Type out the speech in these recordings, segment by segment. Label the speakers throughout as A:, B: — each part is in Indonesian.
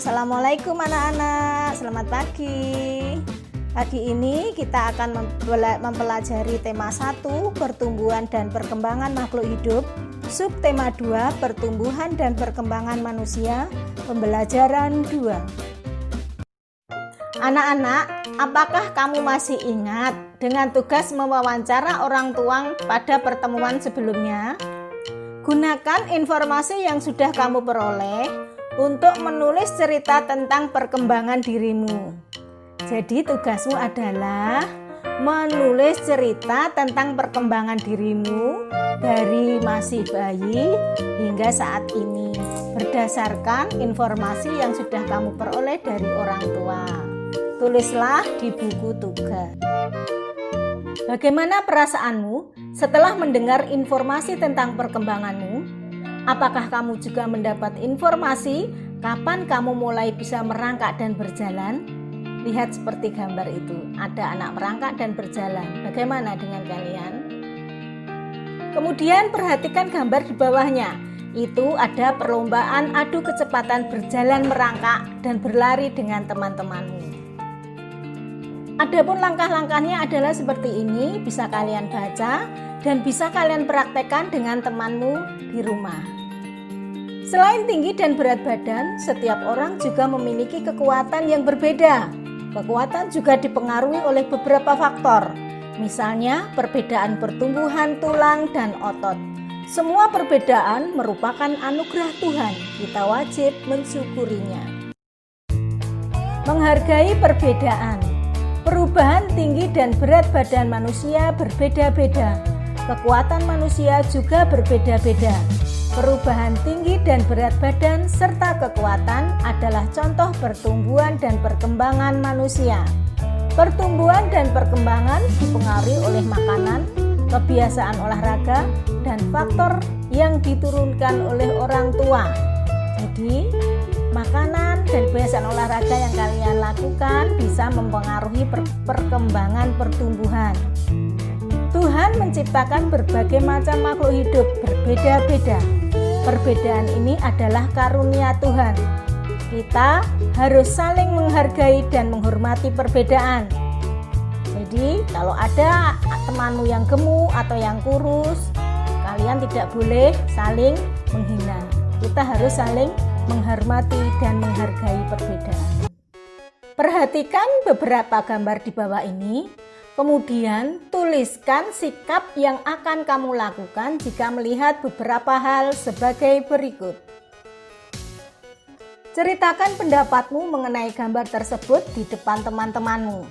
A: Assalamualaikum anak-anak, selamat pagi. Pagi ini kita akan mempelajari tema 1, pertumbuhan dan perkembangan makhluk hidup, subtema 2, pertumbuhan dan perkembangan manusia, pembelajaran 2. Anak-anak, apakah kamu masih ingat dengan tugas mewawancara orang tua pada pertemuan sebelumnya? Gunakan informasi yang sudah kamu peroleh untuk menulis cerita tentang perkembangan dirimu. Jadi tugasmu adalah menulis cerita tentang perkembangan dirimu dari masih bayi hingga saat ini berdasarkan informasi yang sudah kamu peroleh dari orang tua. Tulislah di buku tugas. Bagaimana perasaanmu setelah mendengar informasi tentang perkembanganmu? Apakah kamu juga mendapat informasi kapan kamu mulai bisa merangkak dan berjalan? Lihat seperti gambar itu, ada anak merangkak dan berjalan. Bagaimana dengan kalian? Kemudian perhatikan gambar di bawahnya. Itu ada perlombaan adu kecepatan berjalan merangkak dan berlari dengan teman-temanmu. Adapun langkah-langkahnya adalah seperti ini, bisa kalian baca dan bisa kalian praktekkan dengan temanmu di rumah. Selain tinggi dan berat badan, setiap orang juga memiliki kekuatan yang berbeda. Kekuatan juga dipengaruhi oleh beberapa faktor, misalnya perbedaan pertumbuhan tulang dan otot. Semua perbedaan merupakan anugerah Tuhan, kita wajib mensyukurinya. Menghargai perbedaan. Perubahan tinggi dan berat badan manusia berbeda-beda. Kekuatan manusia juga berbeda-beda. Perubahan tinggi dan berat badan serta kekuatan adalah contoh pertumbuhan dan perkembangan manusia. Pertumbuhan dan perkembangan dipengaruhi oleh makanan, kebiasaan olahraga, dan faktor yang diturunkan oleh orang tua. Jadi, makanan dan kebiasaan olahraga yang kalian lakukan bisa mempengaruhi perkembangan pertumbuhan. Tuhan menciptakan berbagai macam makhluk hidup berbeda-beda. Perbedaan ini adalah karunia Tuhan. Kita harus saling menghargai dan menghormati perbedaan. Jadi, kalau ada temanmu yang gemuk atau yang kurus, kalian tidak boleh saling menghina. Kita harus saling menghormati dan menghargai perbedaan. Perhatikan beberapa gambar di bawah ini. Kemudian tuliskan sikap yang akan kamu lakukan jika melihat beberapa hal sebagai berikut. Ceritakan pendapatmu mengenai gambar tersebut di depan teman-temanmu.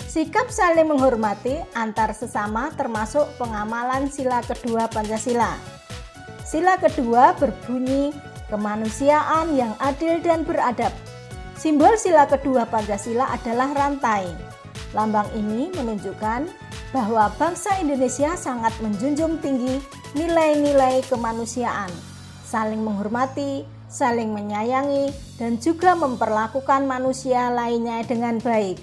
A: Sikap saling menghormati antar sesama termasuk pengamalan sila kedua Pancasila. Sila kedua berbunyi kemanusiaan yang adil dan beradab. Simbol sila kedua Pancasila adalah rantai. Lambang ini menunjukkan bahwa bangsa Indonesia sangat menjunjung tinggi nilai-nilai kemanusiaan, saling menghormati, saling menyayangi, dan juga memperlakukan manusia lainnya dengan baik.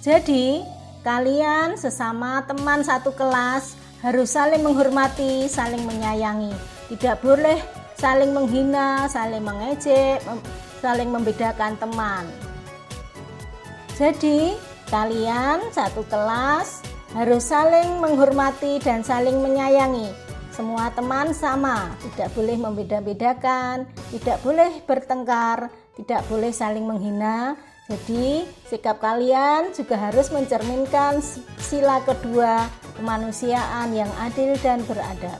A: Jadi, kalian sesama teman satu kelas harus saling menghormati, saling menyayangi. Tidak boleh saling menghina, saling mengejek, saling membedakan teman. Jadi, kalian satu kelas harus saling menghormati dan saling menyayangi. Semua teman sama, tidak boleh membeda-bedakan, tidak boleh bertengkar, tidak boleh saling menghina. Jadi, sikap kalian juga harus mencerminkan sila kedua kemanusiaan yang adil dan beradab.